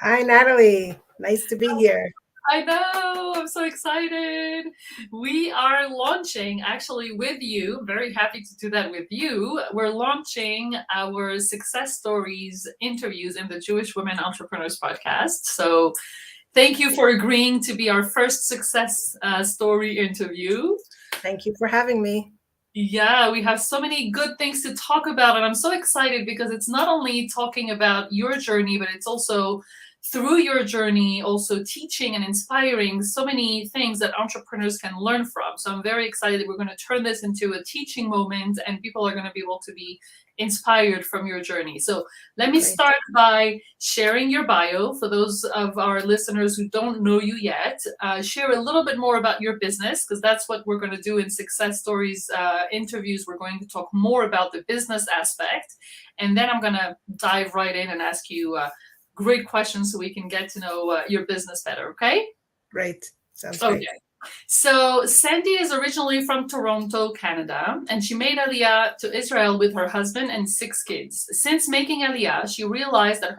Hi, Natalie. Nice to be here. I know, I'm so excited. We are launching actually with you. Very happy to do that with you. We're launching our success stories interviews in the Jewish Women Entrepreneurs podcast. So, thank you for agreeing to be our first success story interview. Thank you for having me. Yeah, we have so many good things to talk about, and I'm so excited because it's not only talking about your journey, but it's also through your journey, also teaching and inspiring so many things that entrepreneurs can learn from. So I'm very excited. We're going to turn this into a teaching moment, and people are going to be able to be inspired from your journey. So let me Great. start by sharing your bio for those of our listeners who don't know you yet. Share a little bit more about your business because that's what we're going to do in Success Stories interviews. We're going to talk more about the business aspect. And then I'm going to dive right in and ask you great questions so we can get to know your business better. Okay? Great. Sounds Okay. great. So Sandy is originally from Toronto, Canada, and she made Aliyah to Israel with her husband and 6 kids. Since making Aliyah, she realized that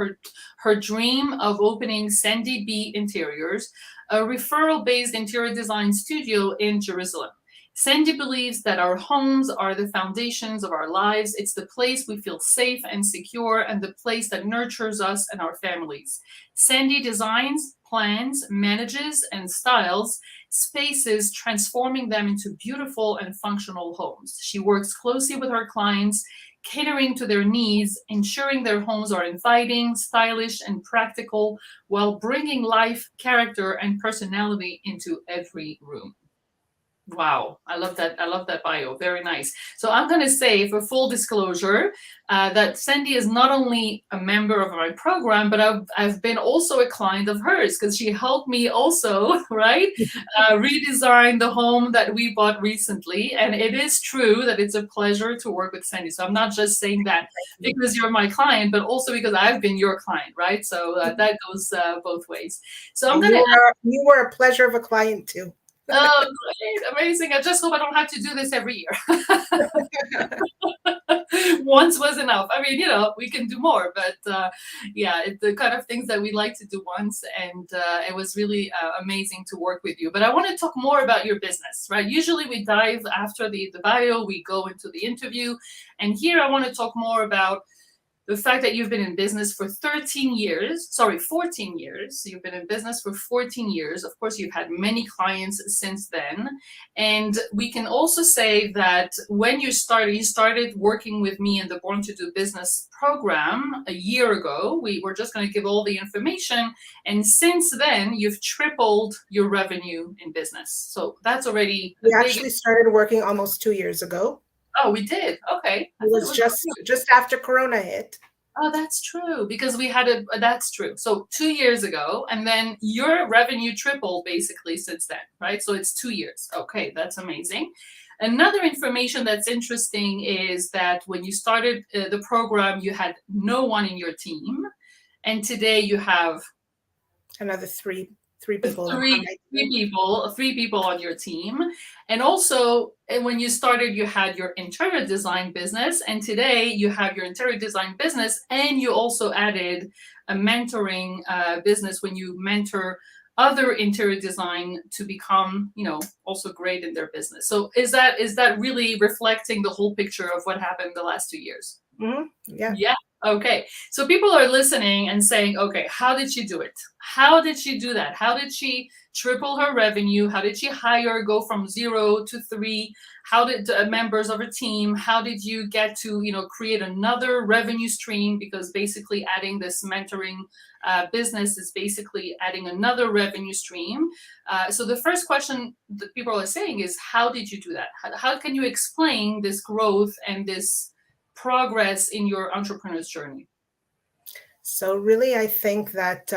her dream of opening SandyB Interiors, a referral-based interior design studio in Jerusalem. Sandy believes that our homes are the foundations of our lives. It's the place we feel safe and secure, and the place that nurtures us and our families. Sandy designs, plans, manages, and styles spaces, transforming them into beautiful and functional homes. She works closely with her clients, catering to their needs, ensuring their homes are inviting, stylish, and practical, while bringing life, character, and personality into every room. Wow, I love that. I love that bio. Very nice. So I'm going to say, for full disclosure, that Sandy is not only a member of my program, but I've been also a client of hers because she helped me also, right, redesign the home that we bought recently. And it is true that it's a pleasure to work with Sandy. So I'm not just saying that because you're my client, but also because I've been your client, right? So that goes both ways. So I'm And going to you were a pleasure of a client too. Oh, great. Amazing. I just hope I don't have to do this every year. Once was enough. I mean, we can do more, but yeah, the kind of things that we like to do once. And it was really amazing to work with you. But I want to talk more about your business, right? Usually we dive after the bio, we go into the interview. And here I want to talk more about the fact that you've been in business for 13 years, sorry, 14 years. You've been in business for 14 years. Of course, you've had many clients since then. And we can also say that when you started working with me in the Born to Do Business program a year ago. We were just going to give all the information. And since then, you've tripled your revenue in business. So that's already a We big. actually started working almost 2 years ago. Oh, we did. Okay. I It thought it was was. just after Corona hit. Oh, that's true because we had that's true. So 2 years ago, and then your revenue tripled basically since then, right? So it's 2 years. Okay, that's amazing. Another information that's interesting is that when you started the program, you had no one in your team, and today you have Another three people on three my three team. people three people on your team. And also when you started, you had your interior design business, and today you have your interior design business, and you also added a mentoring business when you mentor other interior design to become also great in their business. So is that really reflecting the whole picture of what happened the last 2 years? Yeah. Yeah. Okay. So people are listening and saying, okay, how did she do it? How did she do that? How did she triple her revenue? How did she go from 0 to 3? How did members of her team? How did you get to, create another revenue stream? Because basically adding this mentoring business is basically adding another revenue stream. So the first question that people are saying is, how did you do that? How can you explain this growth and this progress in your entrepreneur's journey? So really, I think that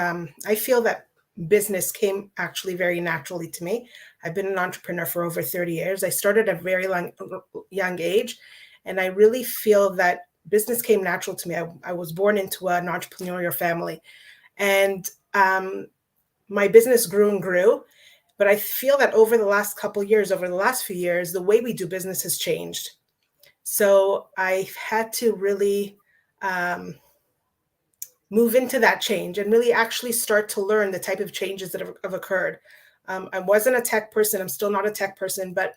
I feel that business came actually very naturally to me. I've been an entrepreneur for over 30 years. I started at a very young age, and I really feel that business came natural to me. I was born into an entrepreneurial family, and my business grew and grew. But I feel that over the last few years, the way we do business has changed. So I had to really move into that change and really actually start to learn the type of changes that have occurred. I wasn't a tech person. I'm still not a tech person, but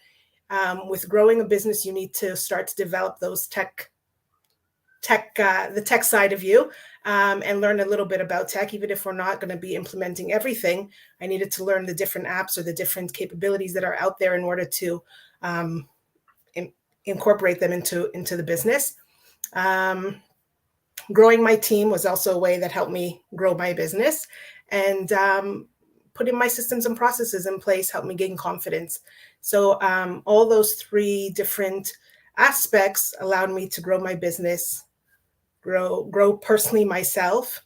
with growing a business, you need to start to develop those the tech side of you, and learn a little bit about tech. Even if we're not going to be implementing everything, I needed to learn the different apps or the different capabilities that are out there in order to incorporate them into the business. Growing my team was also a way that helped me grow my business, and putting my systems and processes in place helped me gain confidence. So all those three different aspects allowed me to grow my business, grow personally myself,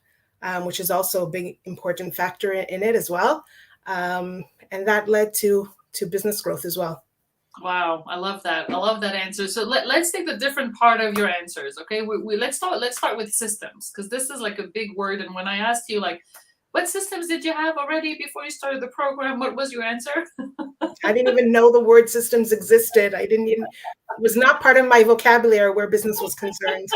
which is also a big important factor in it as well. And that led to business growth as well. Wow, I love that. I love that answer. So let's take the different part of your answers. Okay, let's start with systems, because this is like a big word. And when I asked you, like, what systems did you have already before you started the program, what was your answer? I didn't even know the word systems existed. It was not part of my vocabulary where business was concerned.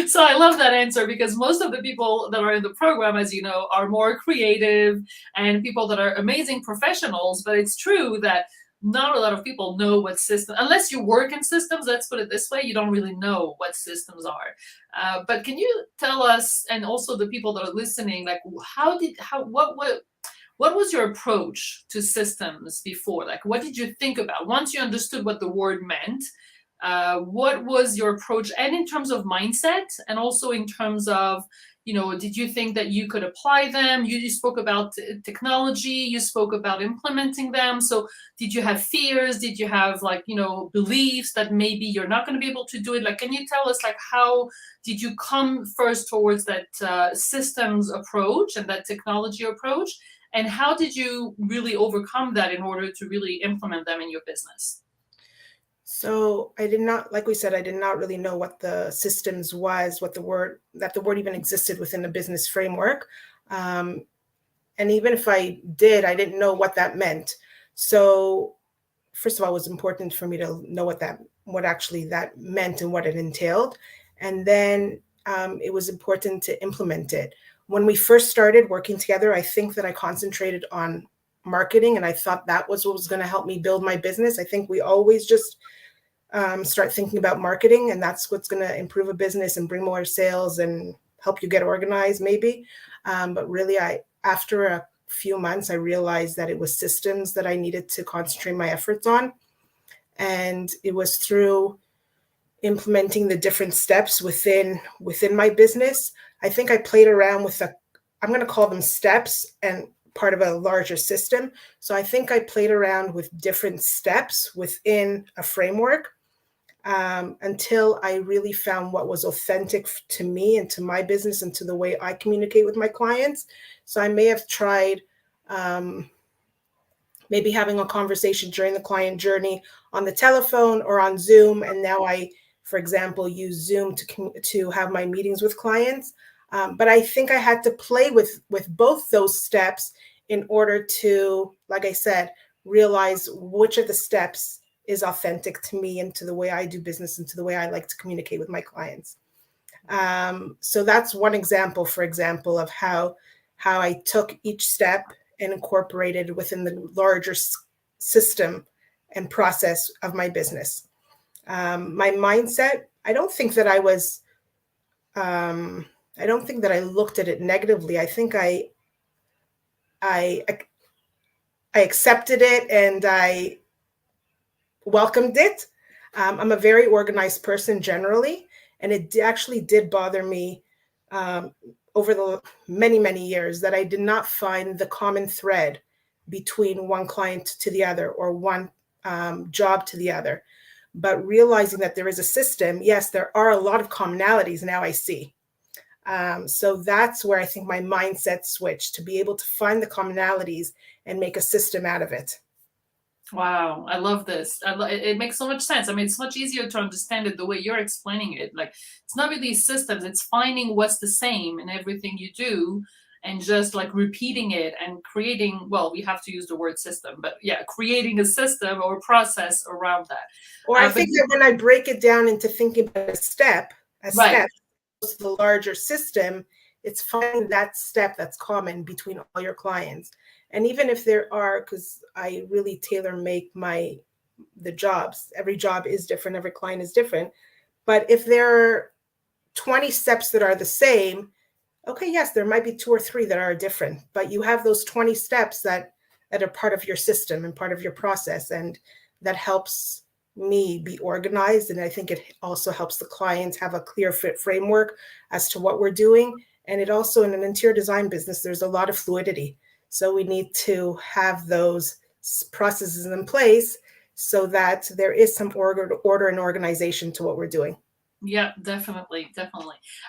So I love that answer, because most of the people that are in the program, as you know, are more creative and people that are amazing professionals. But it's true that not a lot of people know what system, unless you work in systems, let's put it this way, you don't really know what systems are. But can you tell us, and also the people that are listening, like what was your approach to systems before? Like, what did you think about once you understood what the word meant? What was your approach, and in terms of mindset, and also in terms of, did you think that you could apply them? You spoke about technology, you spoke about implementing them. So did you have fears? Did you have beliefs that maybe you're not going to be able to do it? Like, can you tell us, like, how did you come first towards that systems approach and that technology approach? And how did you really overcome that in order to really implement them in your business? So I did not, like we said, I did not really know what the systems was, that the word even existed within the business framework. And even if I did, I didn't know what that meant. So first of all, it was important for me to know what actually that meant and what it entailed. And then it was important to implement it. When we first started working together, I think that I concentrated on marketing, and I thought that was what was going to help me build my business. I think we always just start thinking about marketing, and that's what's going to improve a business and bring more sales and help you get organized, maybe. But really, after a few months, I realized that it was systems that I needed to concentrate my efforts on. And it was through implementing the different steps within my business. I think I played around with I'm going to call them steps, and part of a larger system. So I think I played around with different steps within a framework until I really found what was authentic to me and to my business and to the way I communicate with my clients. So I may have tried maybe having a conversation during the client journey on the telephone or on Zoom. And now I, for example, use Zoom to have my meetings with clients. But I think I had to play with both those steps in order to, like I said, realize which of the steps is authentic to me and to the way I do business and to the way I like to communicate with my clients. So that's one example, for example, of how I took each step and incorporated within the larger system and process of my business. My mindset, I don't think that I looked at it negatively. I think I accepted it and I welcomed it. I'm a very organized person generally, and it actually did bother me over the many, many years that I did not find the common thread between one client to the other or one job to the other. But realizing that there is a system, yes, there are a lot of commonalities now I see. So that's where I think my mindset switched, to be able to find the commonalities and make a system out of it. Wow, I love this. It makes so much sense. I mean, it's much easier to understand it the way you're explaining it. Like, it's not really systems, it's finding what's the same in everything you do and just like repeating it and creating, well, we have to use the word system, but yeah, creating a system or a process around that. Or I think that when I break it down into thinking about a step, right. to the larger system, It's finding that step that's common between all your clients. And even if there are, because I really tailor make the jobs, every job is different, every client is different. But if there are 20 steps that are the same, okay, yes, there might be 2 or 3 that are different, but you have those 20 steps that are part of your system and part of your process. And that helps me be organized. And I think it also helps the clients have a clear framework as to what we're doing. And it also, in an interior design business, there's a lot of fluidity. So we need to have those processes in place so that there is some order and organization to what we're doing. Yeah, definitely.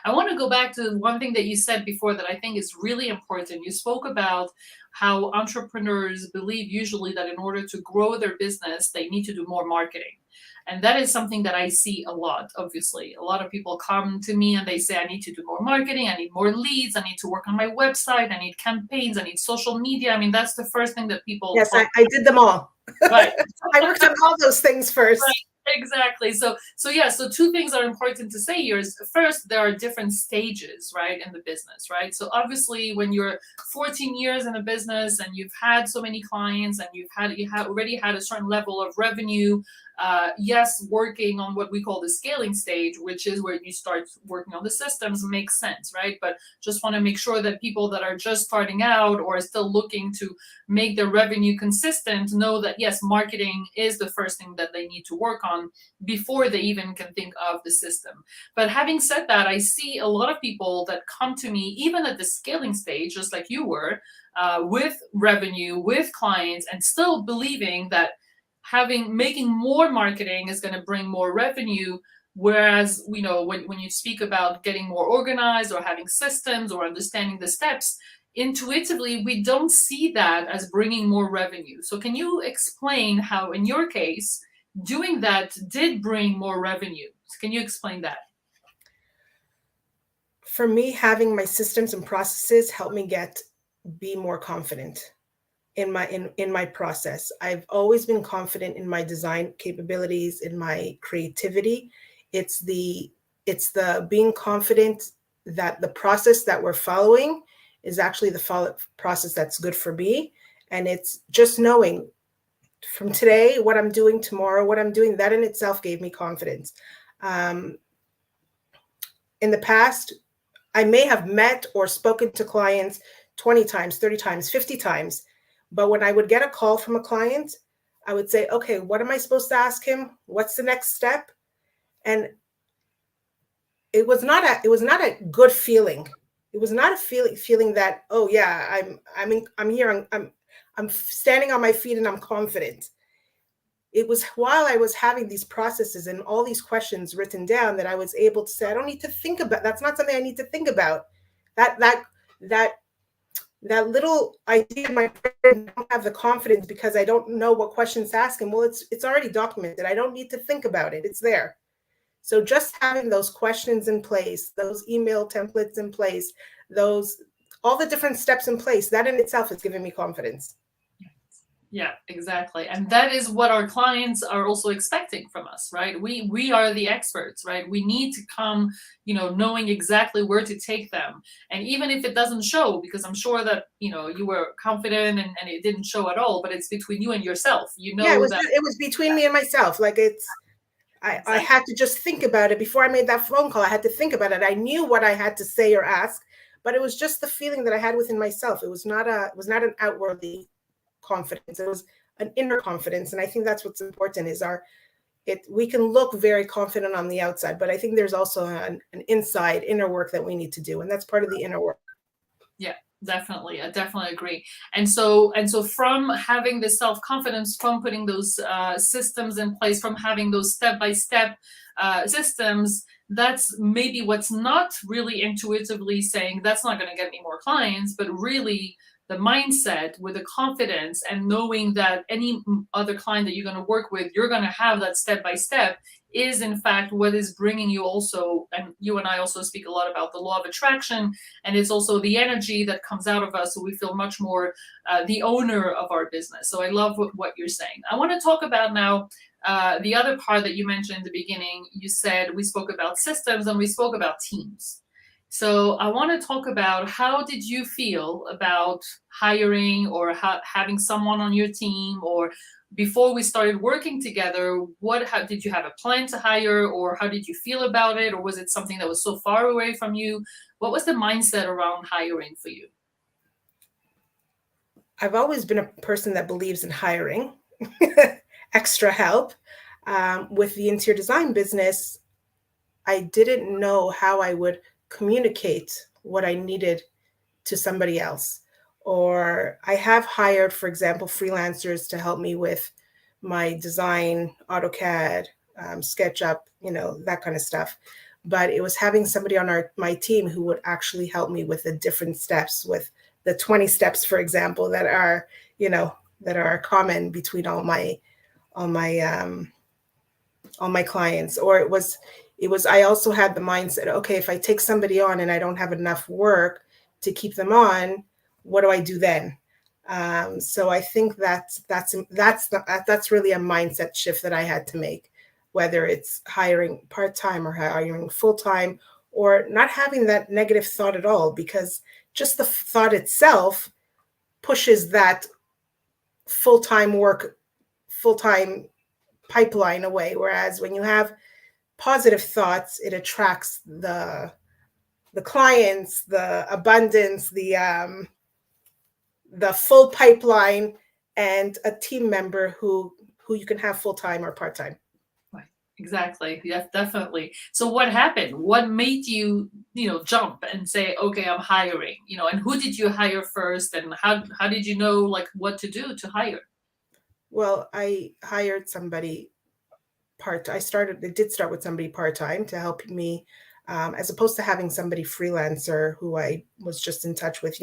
I want to go back to one thing that you said before that I think is really important. You spoke about how entrepreneurs believe usually that in order to grow their business, they need to do more marketing. And that is something that I see a lot, obviously. A lot of people come to me and they say, I need to do more marketing, I need more leads, I need to work on my website, I need campaigns, I need social media. I mean, that's the first thing that people... Yes, I did them all. Right. I worked on all those things first. Right. Exactly. So 2 things are important to say here is, first, there are different stages, right, in the business, right? So obviously when you're 14 years in a business and you've had so many clients and you have already had a certain level of revenue, yes, working on what we call the scaling stage, which is where you start working on the systems, makes sense, right? But just want to make sure that people that are just starting out or are still looking to make their revenue consistent know that, yes, marketing is the first thing that they need to work on before they even can think of the system. But having said that, I see a lot of people that come to me, even at the scaling stage, just like you were, with revenue, with clients, and still believing that making more marketing is going to bring more revenue. Whereas, when you speak about getting more organized or having systems or understanding the steps, intuitively, we don't see that as bringing more revenue. So can you explain how, in your case, doing that did bring more revenue? Can you explain that? For me, having my systems and processes helped me be more confident in my process. I've always been confident in my design capabilities, in my creativity. It's the being confident that the process that we're following is actually the process that's good for me. And it's just knowing from today, what I'm doing tomorrow, what I'm doing, that in itself gave me confidence. In the past, I may have met or spoken to clients 20 times, 30 times, 50 times. But when I would get a call from a client, I would say, okay, what am I supposed to ask him? What's the next step? And it was not a good feeling. It was not a feeling that, oh yeah, I'm here, I'm standing on my feet and I'm confident. It was while I was having these processes and all these questions written down that I was able to say, I don't need to think about, that's not something I need to think about. That little idea in my brain, I don't have the confidence because I don't know what questions to ask him. Well, it's already documented. I don't need to think about it. It's there. So just having those questions in place, those email templates in place, all the different steps in place, that in itself is giving me confidence. Yeah, exactly. And that is what our clients are also expecting from us, right? We are the experts, right? We need to come, knowing exactly where to take them. And even if it doesn't show, because I'm sure that, you were confident and it didn't show at all, but it's between you and yourself, it was between me and myself. Like I had to just think about it before I made that phone call. I had to think about it. I knew what I had to say or ask, but it was just the feeling that I had within myself. It was not an outwardly confidence. It was an inner confidence. And I think that's what's important is we can look very confident on the outside, but I think there's also an inner work that we need to do. And that's part of the inner work. Yeah, definitely. I definitely agree. And so from having this self-confidence, from putting those systems in place, from having those step-by-step systems, that's maybe what's not really intuitively saying that's not going to get me more clients, but really the mindset with the confidence and knowing that any other client that you're going to work with, you're going to have that step-by-step is in fact what is bringing you also, and you and I also speak a lot about the law of attraction, and it's also the energy that comes out of us, so we feel much more the owner of our business. So I love what you're saying. I want to talk about now the other part that you mentioned in the beginning. You said we spoke about systems and we spoke about teams. So I want to talk about how did you feel about hiring or having someone on your team, or before we started working together, how did you have a plan to hire, or how did you feel about it, or was it something that was so far away from you? What was the mindset around hiring for you? I've always been a person that believes in hiring extra help. With the interior design business, I didn't know how I would communicate what I needed to somebody else. Or I have hired, for example, freelancers to help me with my design, AutoCAD, SketchUp, that kind of stuff. But it was having somebody on my team who would actually help me with the different steps, with the 20 steps, for example, that are, that are common between all my clients. Or I also had the mindset, okay, if I take somebody on and I don't have enough work to keep them on, what do I do then? So I think that's really a mindset shift that I had to make, whether it's hiring part-time or hiring full-time, or not having that negative thought at all, because just the thought itself pushes that full-time pipeline away. Whereas when you have positive thoughts, it attracts the clients, the abundance, the full pipeline, and a team member who you can have full time or part time. Right. Exactly. Yeah, definitely. So what happened? What made you, jump and say, okay, I'm hiring, and who did you hire first, and how did you know like what to do to hire? Well, I hired somebody I did start with somebody part-time to help me, as opposed to having somebody freelancer who I was just in touch with,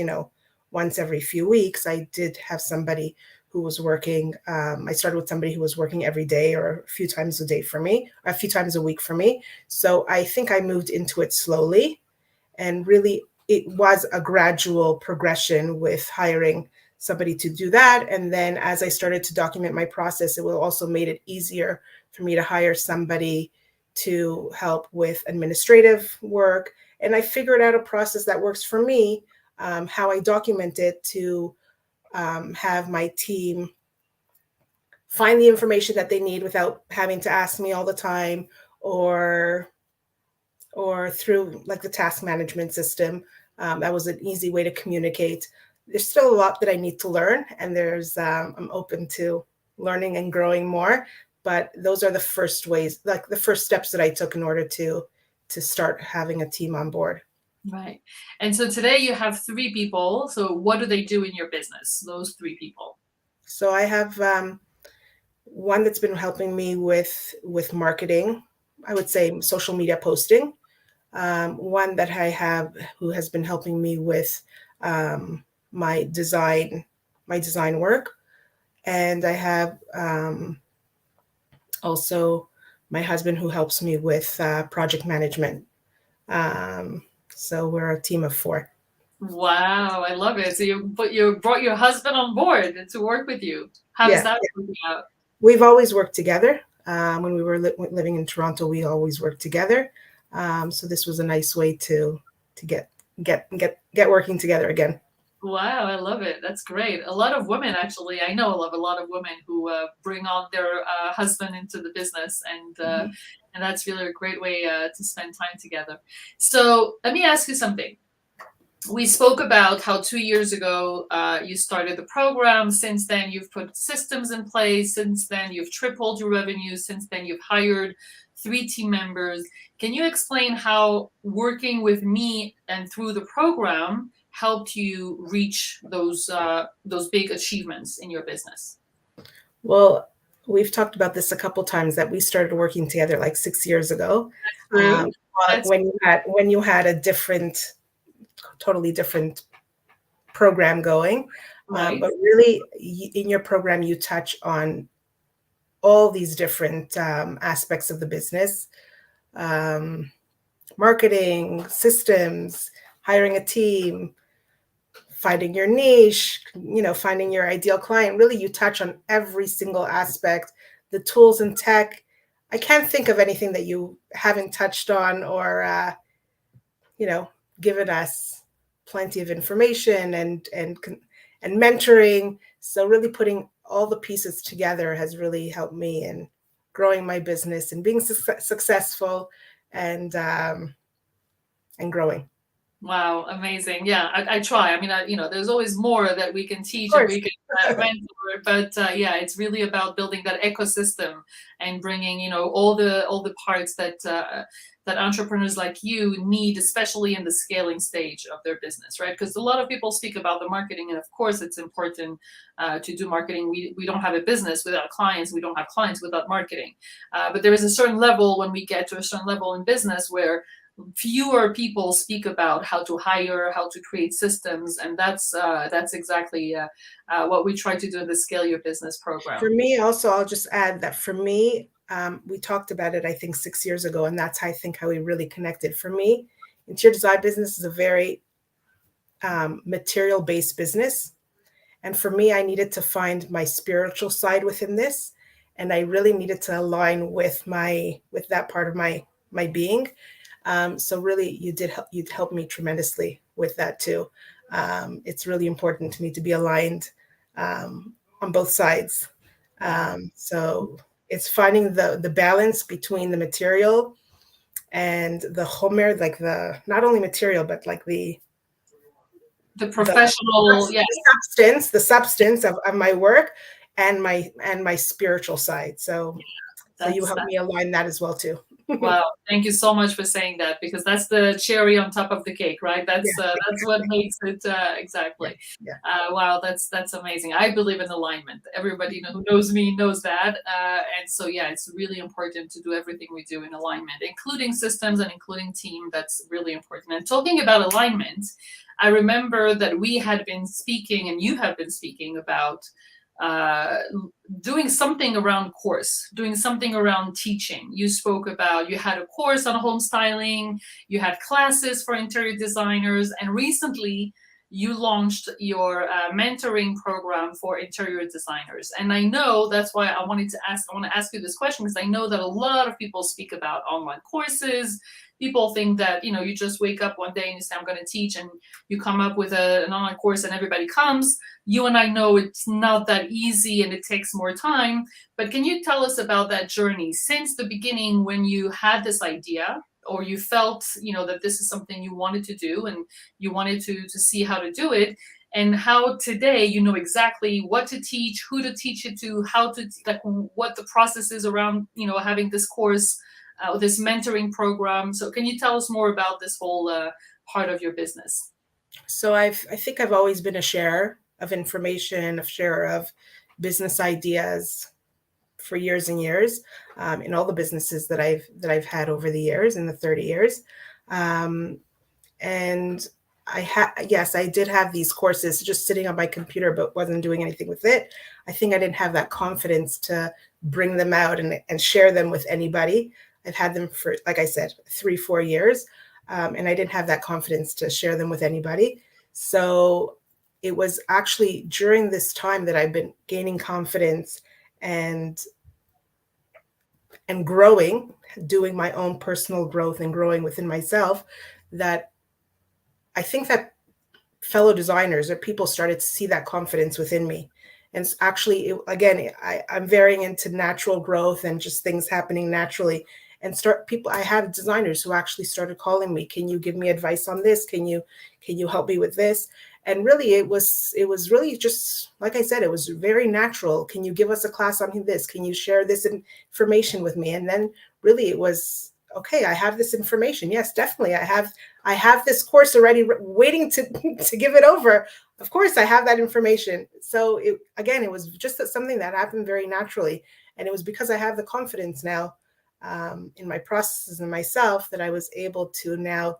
once every few weeks. I did have somebody who was working. I started with somebody who was working every day or a few times a day for me, or a few times a week for me. So I think I moved into it slowly, and really it was a gradual progression with hiring somebody to do that. And then as I started to document my process, it will also made it easier for me to hire somebody to help with administrative work. And I figured out a process that works for me, how I document it to have my team find the information that they need without having to ask me all the time, or through like the task management system. That was an easy way to communicate. There's still a lot that I need to learn, and I'm open to learning and growing more. But those are the first ways, like the first steps that I took in order to start having a team on board. Right. And so today you have 3 people. So what do they do in your business, those 3 people? So I have one that's been helping me with marketing, I would say social media posting. One that I have who has been helping me with my design work. And I have also my husband who helps me with project management. So we're a team of 4. Wow, I love it. So you brought your husband on board to work with you. How does Yeah, that work out? we've always worked together. When we were living in Toronto, we always worked together. So this was a nice way to get working together again. Wow, I love it. That's great. A lot of women, actually, I know a lot of women who bring on their husband into the business, and that's really a great way to spend time together. So let me ask you something. We spoke about how 2 years ago you started the program. Since then, you've put systems in place. Since then, you've tripled your revenue. Since then, you've hired 3 team members. Can you explain how working with me and through the program helped you reach those big achievements in your business? Well, we've talked about this a couple times, that we started working together like 6 years ago. True. That's When you had a totally different program going, right. but really in your program you touch on all these different aspects of the business, marketing, systems, hiring a team, finding your niche, finding your ideal client. Really, you touch on every single aspect, the tools and tech. I can't think of anything that you haven't touched on or, given us plenty of information and mentoring. So really putting all the pieces together has really helped me in growing my business and being successful and growing. Wow, amazing. Yeah, I try. I mean, there's always more that we can teach Of and course. we can mentor, but yeah, it's really about building that ecosystem and bringing, all the parts that entrepreneurs like you need, especially in the scaling stage of their business, right? Because a lot of people speak about the marketing, and of course, it's important to do marketing. We don't have a business without clients. We don't have clients without marketing. But there is a certain level when we get to a certain level in business where fewer people speak about how to hire, how to create systems, and that's exactly what we try to do in the Scale Your Business program. For me, also, I'll just add that for me, we talked about it, I think 6 years ago, and that's how we really connected. For me, interior design business is a very material-based business, and for me, I needed to find my spiritual side within this, and I really needed to align with that part of my being. So really, you'd help me tremendously with that too. It's really important to me to be aligned on both sides. So it's finding the balance between the material and the homer, like not only material, but like the professional, yes, the substance of my work and my spiritual side. So you help me align that as well too. Wow, thank you so much for saying that, because that's the cherry on top of the cake, right? That's what makes it exactly. Yeah. Wow, that's amazing. I believe in alignment. Everybody who knows me knows that, and so yeah, it's really important to do everything we do in alignment, including systems and including team. That's really important. And talking about alignment, I remember that we had been speaking, and you have been speaking about doing something around course, doing something around teaching. You spoke about, you had a course on home styling, you had classes for interior designers, and recently you launched your mentoring program for interior designers. And I know that's why I want to ask you this question, because I know that a lot of people speak about online courses. People think that, you just wake up one day and you say, I'm going to teach, and you come up with an online course and everybody comes. You and I know it's not that easy and it takes more time. But can you tell us about that journey since the beginning, when you had this idea, or you felt, that this is something you wanted to do and you wanted to see how to do it, and how today you know exactly what to teach, who to teach it to, how to, like, what the process is around, having this course, this mentoring program. So can you tell us more about this whole part of your business? So I think I've always been a sharer of information, a sharer of business ideas for years and years, in all the businesses that I've had over the years, in the 30 years. And I did have these courses just sitting on my computer, but wasn't doing anything with it. I think I didn't have that confidence to bring them out and share them with anybody. I've had them for, like I said, 3-4 years. And I didn't have that confidence to share them with anybody. So it was actually during this time that I've been gaining confidence and growing, doing my own personal growth and growing within myself, that I think that fellow designers or people started to see that confidence within me. And actually, I'm very into natural growth and just things happening naturally. And I have designers who actually started calling me, can you give me advice on this? Can you help me with this? And really, it was really just, like I said, it was very natural. Can you give us a class on this? Can you share this information with me? And then really it was, okay, I have this information. Yes, definitely. I have this course already waiting to give it over. Of course, I have that information. So it was just something that happened very naturally. And it was because I have the confidence now in my processes and myself that I was able to now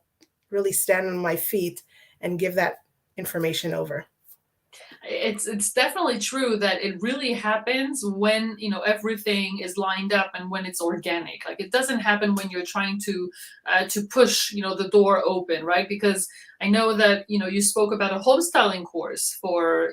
really stand on my feet and give that information over. It's definitely true that it really happens when everything is lined up and when it's organic. Like, it doesn't happen when you're trying to push the door open, right? Because I know that you spoke about a home styling course for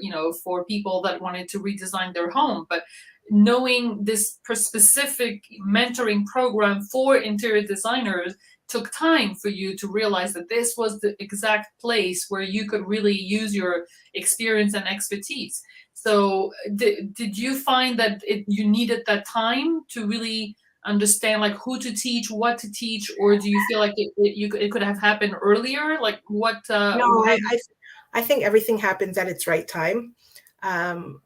people that wanted to redesign their home, but knowing this specific mentoring program for interior designers took time for you to realize that this was the exact place where you could really use your experience and expertise. So did you find that you needed that time to really understand like who to teach, what to teach, or do you feel like it could have happened earlier? Like what? No, I think everything happens at its right time. Um,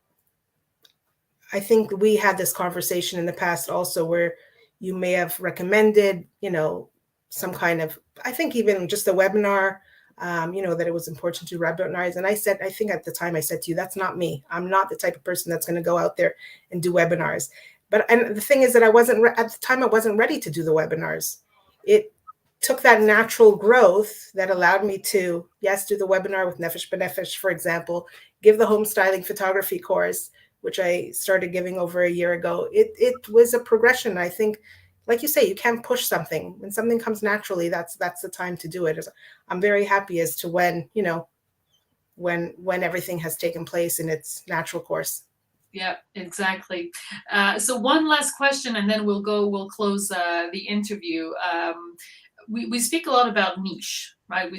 I think we had this conversation in the past also where you may have recommended, some kind of, I think even just a webinar, that it was important to webinars. And I think at the time I said to you, that's not me. I'm not the type of person that's going to go out there and do webinars. And the thing is that at the time, I wasn't ready to do the webinars. It took that natural growth that allowed me to, yes, do the webinar with Nefesh B'Nefesh, for example, give the home styling photography course, which I started giving over a year ago. It was a progression. I think, like you say, you can't push something. When something comes naturally, that's the time to do it. I'm very happy as to when everything has taken place in its natural course. Yeah, exactly. So one last question, and then we'll close the interview. We speak a lot about niche, right?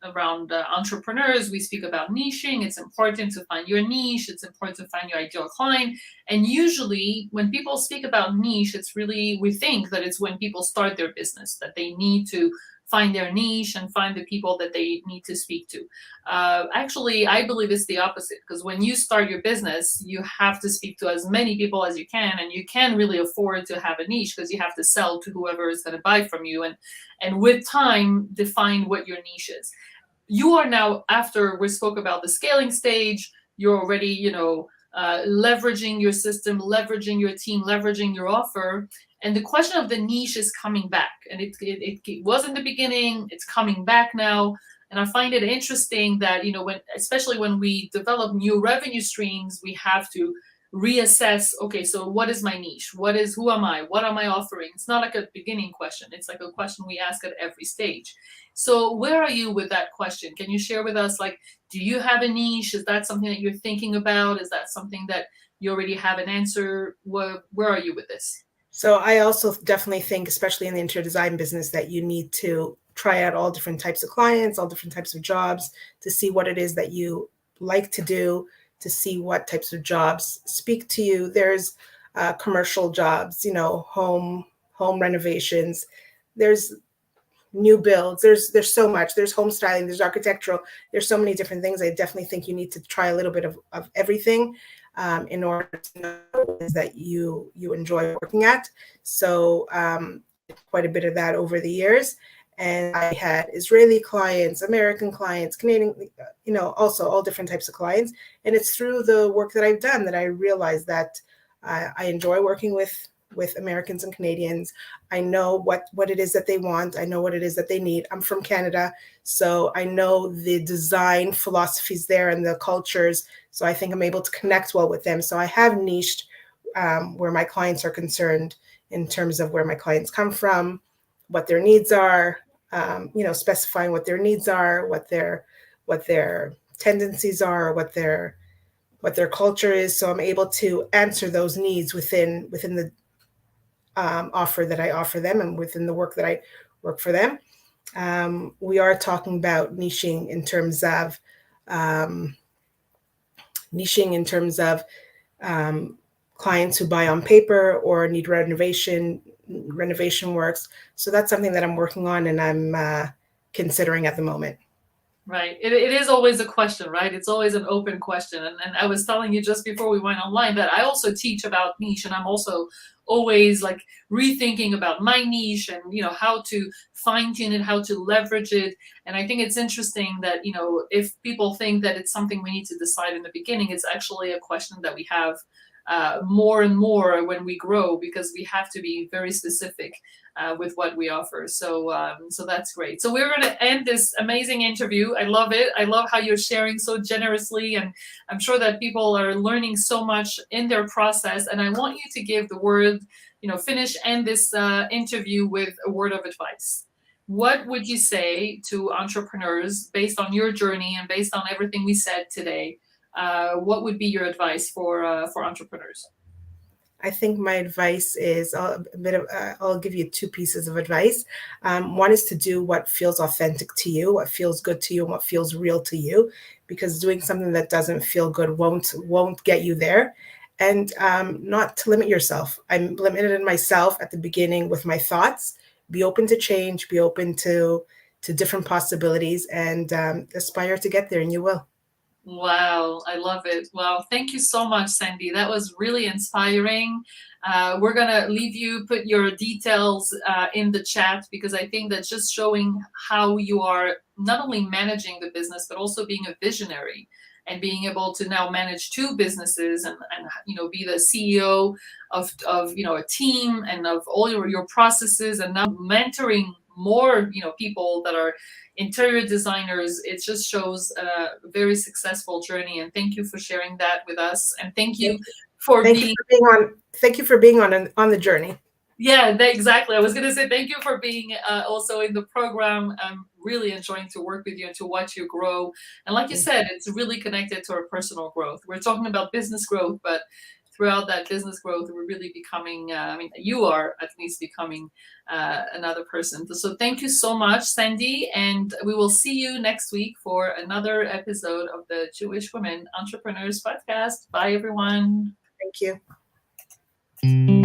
Around entrepreneurs, we speak about niching. It's important to find your niche. It's important to find your ideal client. And usually when people speak about niche, we think that it's when people start their business, that they need to find their niche and find the people that they need to speak to. Actually, I believe it's the opposite, because when you start your business, you have to speak to as many people as you can, and you can really afford to have a niche because you have to sell to whoever is going to buy from you, and with time, define what your niche is. You are now, after we spoke about the scaling stage, you're already, leveraging your system, leveraging your team, leveraging your offer. And the question of the niche is coming back. And it was in the beginning, it's coming back now. And I find it interesting that, especially when we develop new revenue streams, we have to reassess, okay, so what is my niche? Who am I? What am I offering? It's not like a beginning question. It's like a question we ask at every stage. So where are you with that question? Can you share with us, like, do you have a niche? Is that something that you're thinking about? Is that something that you already have an answer? Where are you with this? So I also definitely think, especially in the interior design business, that you need to try out all different types of clients, all different types of jobs to see what it is that you like to do, to see what types of jobs speak to you. There's commercial jobs, home renovations. There's new builds. There's so much. There's home styling. There's architectural. There's so many different things. I definitely think you need to try a little bit of everything in order to know what it is that you enjoy working at. So quite a bit of that over the years. And I had Israeli clients, American clients, Canadian, also all different types of clients. And it's through the work that I've done that I realized that I enjoy working with Americans and Canadians. I know what it is that they want. I know what it is that they need. I'm from Canada, so I know the design philosophies there and the cultures. So I think I'm able to connect well with them. So I have niched where my clients are concerned in terms of where my clients come from, what their needs are, specifying what their needs are, what their tendencies are, what their culture is. So I'm able to answer those needs within the offer that I offer them and within the work that I work for them. We are talking about niching in terms of clients who buy on paper or need renovation works. So that's something that I'm working on and I'm considering at the moment. Right. It is always a question, right? It's always an open question. And I was telling you just before we went online that I also teach about niche, and I'm also always like rethinking about my niche and, how to fine tune it, how to leverage it. And I think it's interesting that, if people think that it's something we need to decide in the beginning, it's actually a question that we have more and more when we grow, because we have to be very specific with what we offer. So that's great. So we're going to end this amazing interview. I love it. I love how you're sharing so generously, and I'm sure that people are learning so much in their process. And I want you to give the word, end this interview with a word of advice. What would you say to entrepreneurs based on your journey and based on everything we said today? What would be your advice for entrepreneurs? I think my advice is I'll give you two pieces of advice. One is to do what feels authentic to you, what feels good to you, and what feels real to you, because doing something that doesn't feel good won't get you there. And not to limit yourself. I'm limited in myself at the beginning with my thoughts. Be open to change. Be open to different possibilities, and aspire to get there, and you will. Wow, I love it. Wow, thank you so much, Sandy. That was really inspiring. We're gonna leave you put your details in the chat, because I think that's just showing how you are not only managing the business but also being a visionary and being able to now manage two businesses, and be the CEO of a team and of all your processes, and now mentoring more people that are interior designers. It just shows a very successful journey, and thank you for sharing that with us, and thank you for Thank you being for being on. Thank you for being on the journey. yeah, exactly. I was going to say thank you for being also in the program. I'm really enjoying to work with you and to watch you grow, and like you said, it's really connected to our personal growth. We're talking about business growth, but throughout that business growth, we're really becoming, you are at least becoming another person. So thank you so much, Sandy. And we will see you next week for another episode of the Jewish Women Entrepreneurs Podcast. Bye, everyone. Thank you.